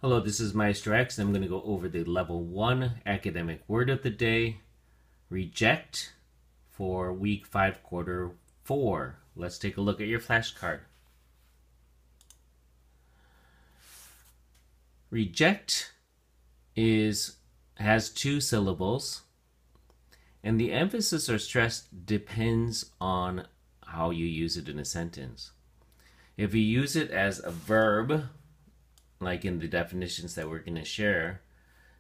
Hello, this is Maestro X, and I'm going to go over the Level 1 Academic Word of the Day, reject, for Week 5, Quarter 4. Let's take a look at your flashcard. Reject has two syllables, and the emphasis or stress depends on how you use it in a sentence. If you use it as a verb, like in the definitions that we're going to share,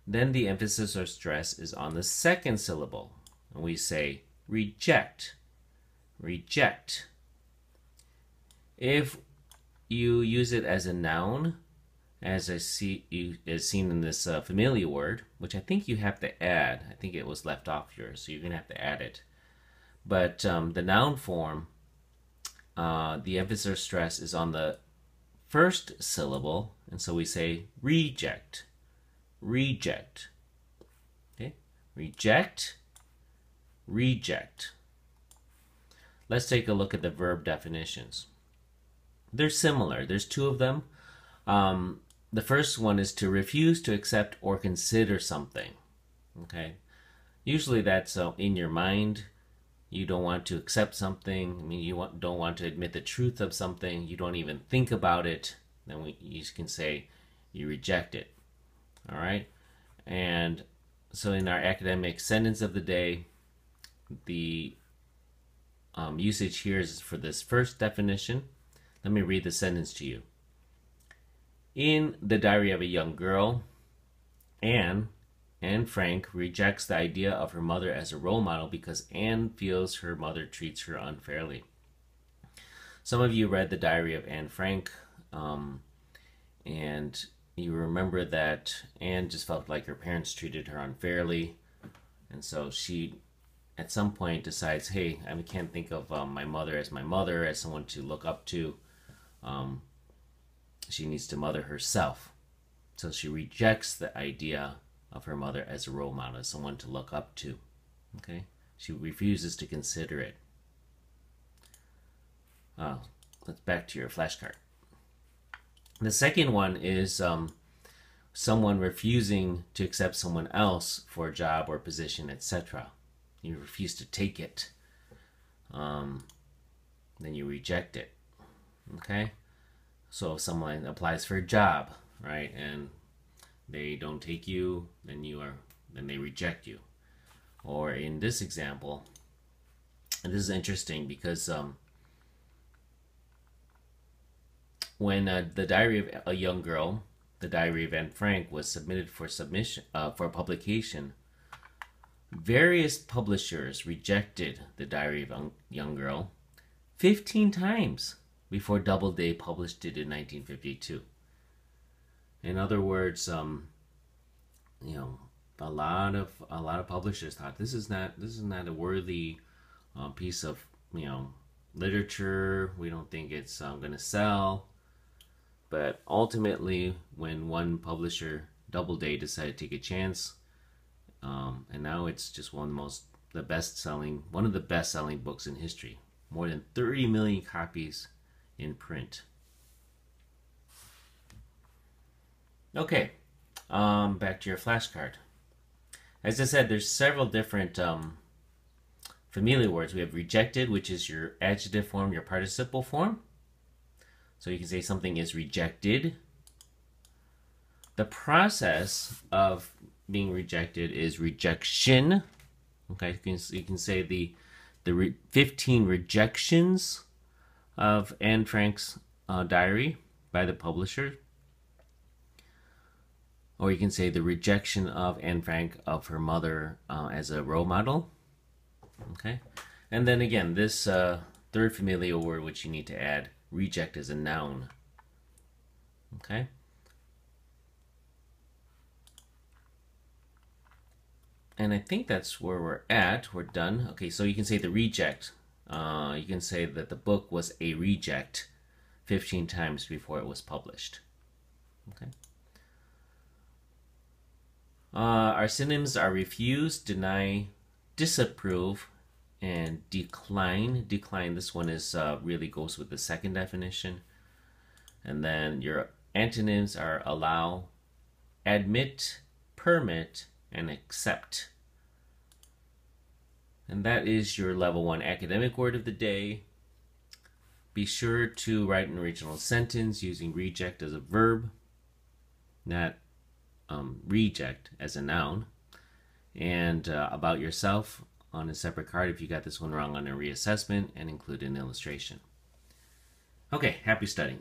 then the emphasis or stress is on the second syllable. And we say reject, reject. If you use it as a noun, as is seen in this familiar word, which I think you have to add. I think it was left off here, so you're going to have to add it. But the noun form, the emphasis or stress is on the first syllable, and so we say reject, reject. Okay, reject, reject. Let's take a look at the verb definitions. They're similar. There's two of them. The first one is to refuse to accept or consider something. Okay, usually that's in your mind. You don't want to accept something. I mean, you don't want to admit the truth of something. You don't even think about it. Then you can say you reject it. All right? And so in our academic sentence of the day, the usage here is for this first definition. Let me read the sentence to you. In The Diary of a Young Girl, Anne Frank rejects the idea of her mother as a role model because Anne feels her mother treats her unfairly. Some of you read The Diary of Anne Frank, and you remember that Anne just felt like her parents treated her unfairly, and so she at some point decides, hey, I can't think of my mother, as someone to look up to. She needs to mother herself. So she rejects the idea of her mother as a role model, as someone to look up to. Okay? She refuses to consider it. Let's back to your flashcard. The second one is someone refusing to accept someone else for a job or position, etc. You refuse to take it. Then you reject it. Okay? So if someone applies for a job, right, and they don't take you, then they reject you. Or in this example, and this is interesting because when The Diary of a Young Girl, The Diary of Anne Frank, was submitted for publication, various publishers rejected The Diary of a Young Girl 15 times before Doubleday published it in 1952. In other words, a lot of publishers thought this is not a worthy piece of literature. We don't think it's going to sell. But ultimately, when one publisher, Doubleday, decided to take a chance, and now it's just one of the best-selling books in history. More than 30 million copies in print. Okay, back to your flashcard. As I said, there's several different familiar words. We have rejected, which is your adjective form, your participle form. So you can say something is rejected. The process of being rejected is rejection. Okay, you can say the 15 rejections of Anne Frank's diary by the publisher. Or you can say the rejection of Anne Frank of her mother as a role model. Okay? And then again, this third familiar word which you need to add, reject, as a noun. Okay? And I think that's where we're at. We're done. Okay, so you can say the reject. You can say that the book was a reject 15 times before it was published. Okay? Our synonyms are refuse, deny, disapprove, and decline. Decline, this one is really goes with the second definition. And then your antonyms are allow, admit, permit, and accept. And that is your level 1 academic word of the day. Be sure to write an original sentence using reject as a verb, not reject as a noun. And about yourself on a separate card if you got this one wrong on a reassessment, and include an illustration. Okay, happy studying.